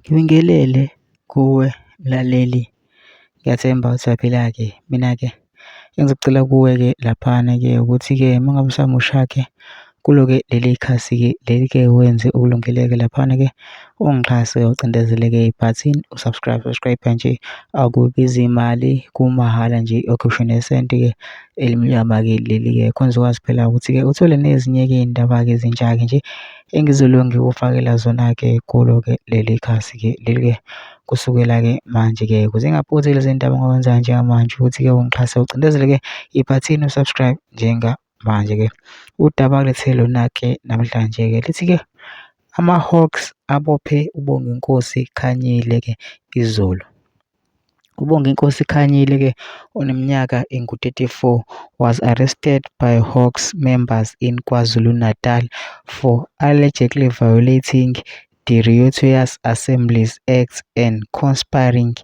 Ngibingelele kuwe mlaleli, ngiyathemba usaphila-ke. Mina-ke engizokucela kuwe-ke laphana-ke ukuthi-ke uma ngabe usamusha-ke kulo-ke leli khasi-ke leli-ke wenze ukulungele-ke laphana-ke ungixhase ucindezele-ke ibhathini subscribe nje, akubizi imali, kumahhala nje okhishwa nesenti-ke elimnyama-ke leli-ke khona uzokwazi phela ukuthi-ke uthole nezinye-ke iy'ndaba-ke ezintsha-ke nje engizoloku ngikufakela zona-ke kulo-ke leli khasi-ke leli-ke kusukela-ke manje-ke ukuze ngingaphuthi lezi ndaba ongawenza njengamanje ukuthi-ke ungixhase ucindezele-ke ibhathini subscribe njengamanje-ke. Udaba akulethe lona-ke namhlanje-ke lithi-ke ama-Hawks abophe uBonginkosi Khanyile-ke izolo. uBonginkosi Khanyile-ke oneminyaka engu-34 was arrested by Hawks members in KwaZulu-Natal for allegedly violating the Riotous Assemblies Act and conspiring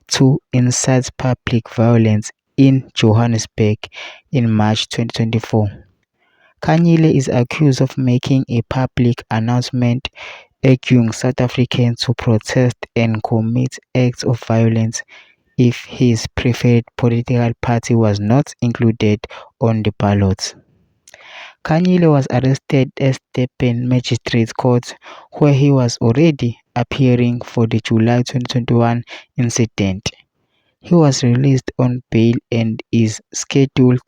to incite public violence in Johannesburg in March 2024. Khanyile is accused of making a public announcement urging South Africans to protest and commit acts of violence if his preferred political party was not included on the ballot. Khanyile was arrested at Durban Magistrates Court, where he was already appearing for the July 2021 incident. He was released on bail and is scheduled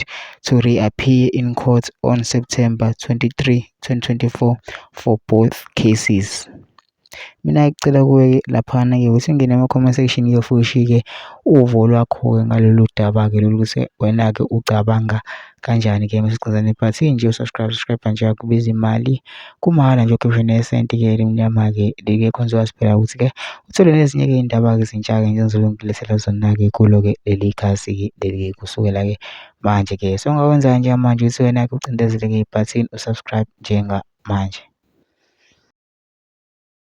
to reappear in court on September 23, 2024 for both cases. Mina ngicela kuwe laphana-ke ukuthi ungene ema-comment section-ke futhi ke uvo lwakho-ke ngalolu daba-ke lolu ukuthi wena-ke ucabanga kanjani-ke masicindezela ibhathini nje subscribe nje akubizi imali, kumahhala nje ukhishwa nesenti-ke elimnyama-ke leli-ke khona uzokwazi phela ukuthi-ke uthole nezinye-ke iy'ndaba-ke ezintsha-ke nje engizobe ngilethela zona-ke kulo-ke leli khasi-ke leli-ke kusukela-ke manje-ke so ongakwenza njengamanje ukuthi wena-ke ucindezele-ke ibhathini usubscribe njengamanje.